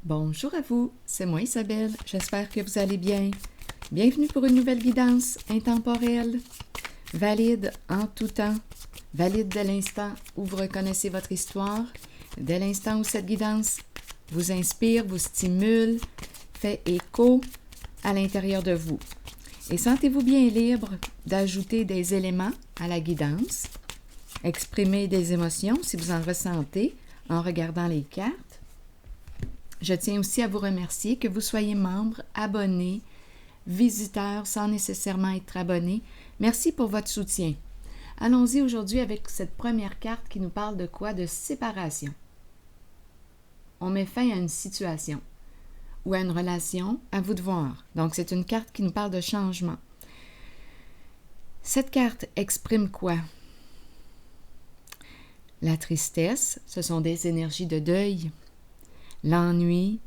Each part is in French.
Bonjour à vous, c'est moi Isabelle, j'espère que vous allez bien. Bienvenue pour une nouvelle guidance intemporelle, valide en tout temps, valide dès l'instant où vous reconnaissez votre histoire, dès l'instant où cette guidance vous inspire, vous stimule, fait écho à l'intérieur de vous. Et sentez-vous bien libre d'ajouter des éléments à la guidance, exprimer des émotions si vous en ressentez en regardant les cartes. Je tiens aussi à vous remercier que vous soyez membre, abonné, visiteur sans nécessairement être abonné. Merci pour votre soutien. Allons-y aujourd'hui avec cette première carte qui nous parle de quoi? De séparation. On met fin à une situation ou à une relation, à vous de voir. Donc, c'est une carte qui nous parle de changement. Cette carte exprime quoi? La tristesse, ce sont des énergies de deuil. L'ennui,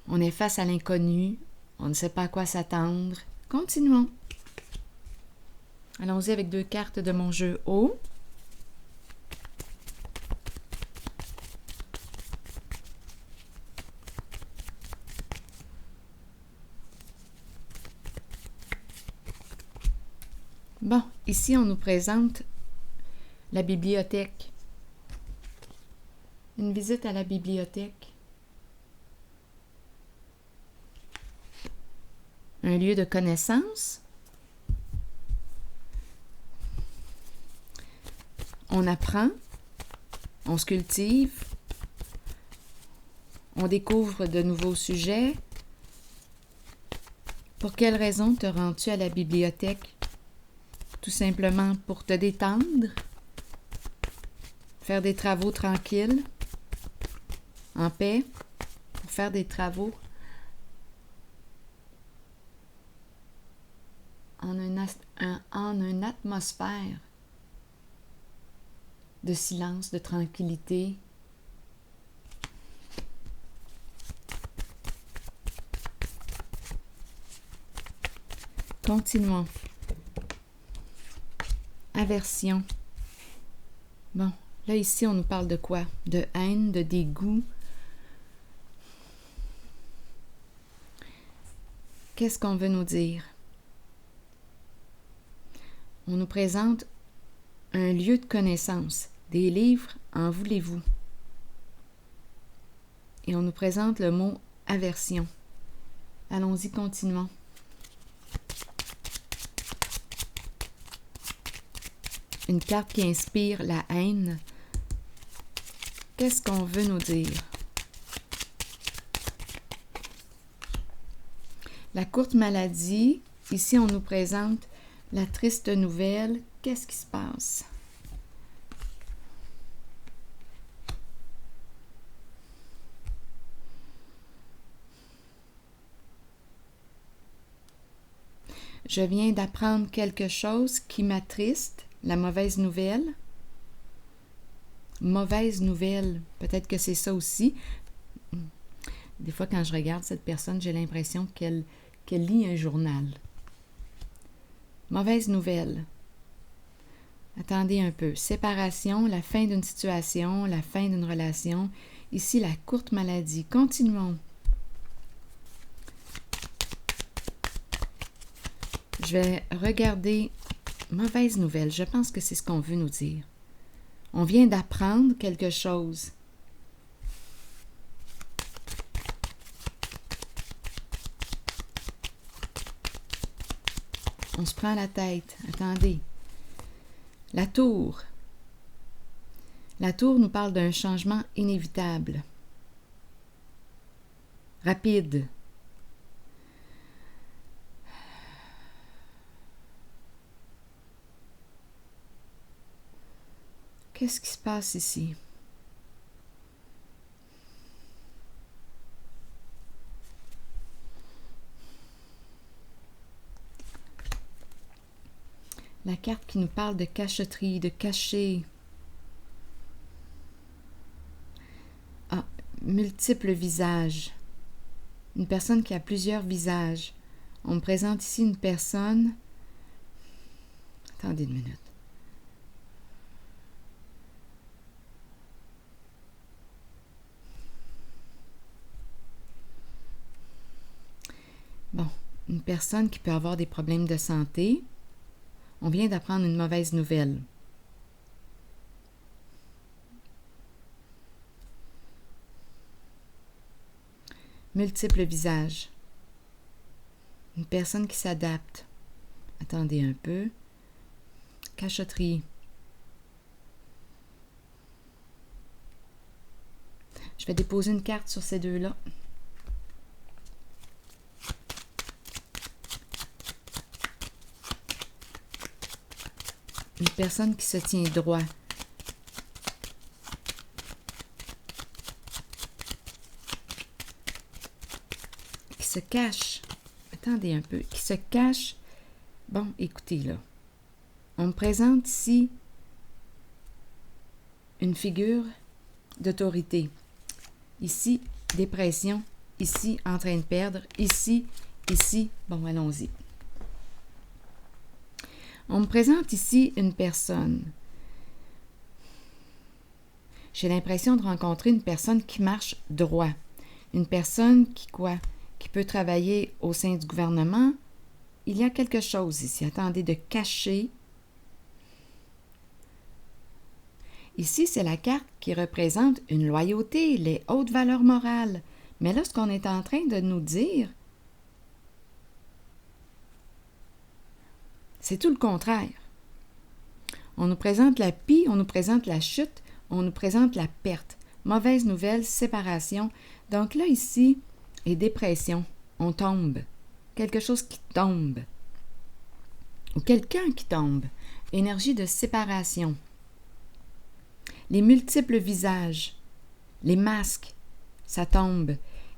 on est face à l'inconnu, on ne sait pas à quoi s'attendre. Continuons. Allons-y avec 2 cartes de mon jeu haut. Bon, ici on nous présente la bibliothèque. Une visite à la bibliothèque. Un lieu de connaissance. On apprend, on se cultive, on découvre de nouveaux sujets. Pour quelle raison te rends-tu à la bibliothèque? Tout simplement pour te détendre, faire des travaux tranquilles, en paix, pour faire des travaux en une atmosphère de silence, de tranquillité. Continuons. Aversion. Bon, là ici on nous parle de quoi? De haine, de dégoût. Qu'est-ce qu'on veut nous dire? On nous présente un lieu de connaissance. Des livres, en voulez-vous? Et on nous présente le mot aversion. Allons-y, continuons. Une carte qui inspire la haine. Qu'est-ce qu'on veut nous dire? La courte maladie. Ici, on nous présente la triste nouvelle. Qu'est-ce qui se passe? Je viens d'apprendre quelque chose qui m'attriste. La mauvaise nouvelle. Mauvaise nouvelle. Peut-être que c'est ça aussi. Des fois, quand je regarde cette personne, j'ai l'impression qu'elle lit un journal. Mauvaise nouvelle. Attendez un peu. Séparation, la fin d'une situation, la fin d'une relation. Ici, la courte maladie. Continuons. Je vais regarder mauvaise nouvelle. Je pense que c'est ce qu'on veut nous dire. On vient d'apprendre quelque chose. On se prend la tête. Attendez. La tour. La tour nous parle d'un changement inévitable. Rapide. Qu'est-ce qui se passe ici? La carte qui nous parle de cachotterie, de cacher. Ah, multiples visages. Une personne qui a plusieurs visages. On me présente ici une personne. Attendez une minute. Bon, une personne qui peut avoir des problèmes de santé. On vient d'apprendre une mauvaise nouvelle. Multiples visages. Une personne qui s'adapte. Attendez un peu. Cachotterie. Je vais déposer une carte sur ces deux-là. Une personne qui se tient droit. Qui se cache. Attendez un peu. Qui se cache. Bon, écoutez là. On me présente ici une figure d'autorité. Ici, dépression. Ici, en train de perdre. Ici. Bon, allons-y. On me présente ici une personne. J'ai l'impression de rencontrer une personne qui marche droit. Une personne qui quoi? Qui peut travailler au sein du gouvernement. Il y a quelque chose ici. Attendez, de caché. Ici, c'est la carte qui représente une loyauté, les hautes valeurs morales. Mais là, ce qu'on est en train de nous dire, c'est tout le contraire. On nous présente la pie, on nous présente la chute, on nous présente la perte. Mauvaise nouvelle, séparation. Donc là, ici, et dépression, on tombe. Quelque chose qui tombe. Ou quelqu'un qui tombe. Énergie de séparation. Les multiples visages, les masques, ça tombe.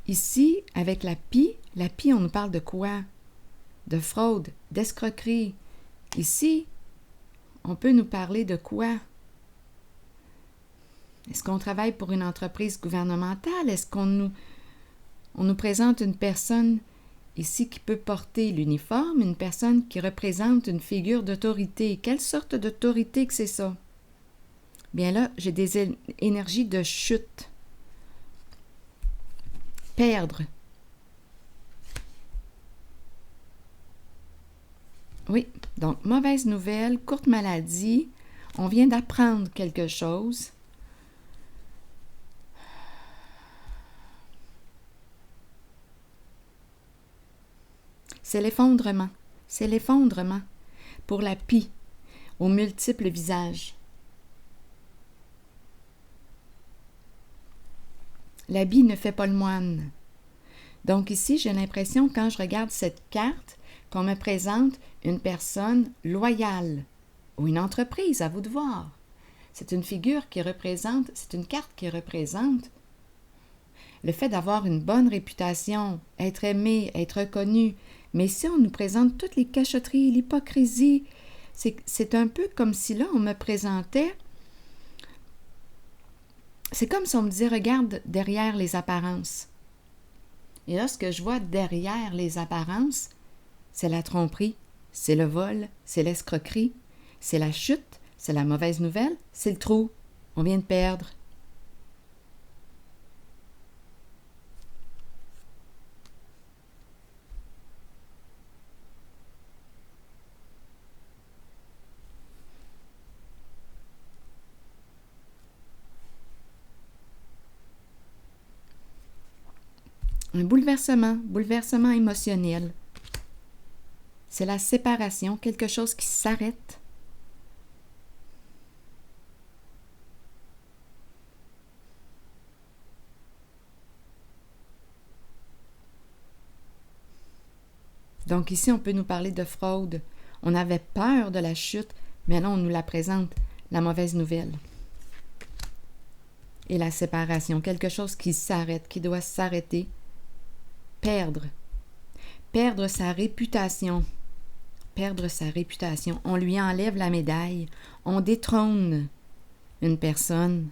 Ici, avec la pie, on nous parle de quoi? De fraude, d'escroquerie. Ici, on peut nous parler de quoi? Est-ce qu'on travaille pour une entreprise gouvernementale? Est-ce qu'on nous présente une personne ici qui peut porter l'uniforme, une personne qui représente une figure d'autorité? Quelle sorte d'autorité que c'est ça? Bien là, j'ai des énergies de chute. Perdre. Oui, donc mauvaise nouvelle, courte maladie. On vient d'apprendre quelque chose. C'est l'effondrement. C'est l'effondrement pour la pie aux multiples visages. L'habit ne fait pas le moine. Donc ici, j'ai l'impression, quand je regarde cette carte, qu'on me présente une personne loyale ou une entreprise, à vous de voir. C'est une figure qui représente, c'est une carte qui représente le fait d'avoir une bonne réputation, être aimé, être reconnu. Mais si on nous présente toutes les cachotteries, l'hypocrisie, c'est un peu comme si là, on me présentait. C'est comme si on me disait, regarde derrière les apparences. Et là, ce que je vois derrière les apparences, c'est la tromperie, c'est le vol, c'est l'escroquerie, c'est la chute, c'est la mauvaise nouvelle, c'est le trou. On vient de perdre. Un bouleversement émotionnel. C'est la séparation, quelque chose qui s'arrête. Donc ici, on peut nous parler de fraude. On avait peur de la chute, mais là, on nous la présente, la mauvaise nouvelle. Et la séparation, quelque chose qui s'arrête, qui doit s'arrêter. Perdre. Perdre sa réputation. Perdre sa réputation. On lui enlève la médaille. On détrône une personne.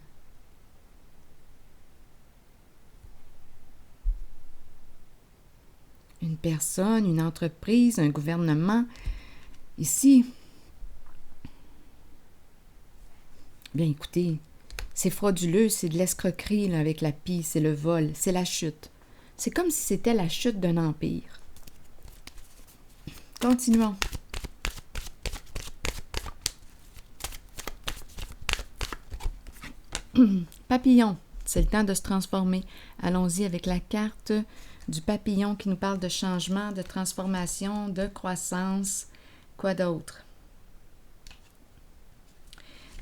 Une personne, une entreprise, un gouvernement. Ici, bien écoutez, c'est frauduleux, c'est de l'escroquerie là, avec la pie, c'est le vol, c'est la chute. C'est comme si c'était la chute d'un empire. Continuons. Papillon, c'est le temps de se transformer. Allons-y avec la carte du papillon qui nous parle de changement, de transformation, de croissance. Quoi d'autre?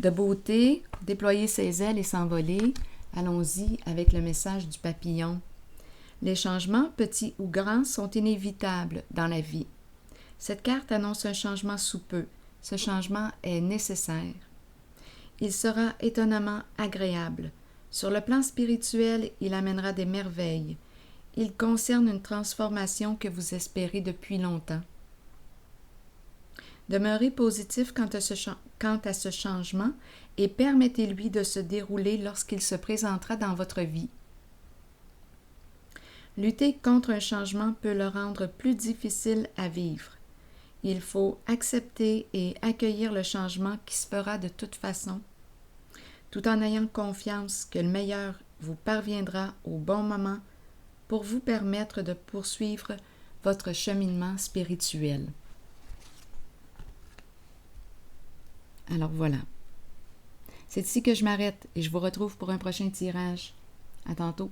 De beauté, déployer ses ailes et s'envoler. Allons-y avec le message du papillon. Les changements, petits ou grands, sont inévitables dans la vie. Cette carte annonce un changement sous peu. Ce changement est nécessaire. Il sera étonnamment agréable. Sur le plan spirituel, il amènera des merveilles. Il concerne une transformation que vous espérez depuis longtemps. Demeurez positif quant à ce changement et permettez-lui de se dérouler lorsqu'il se présentera dans votre vie. Lutter contre un changement peut le rendre plus difficile à vivre. Il faut accepter et accueillir le changement qui se fera de toute façon, tout en ayant confiance que le meilleur vous parviendra au bon moment pour vous permettre de poursuivre votre cheminement spirituel. Alors voilà. C'est ici que je m'arrête et je vous retrouve pour un prochain tirage. À tantôt.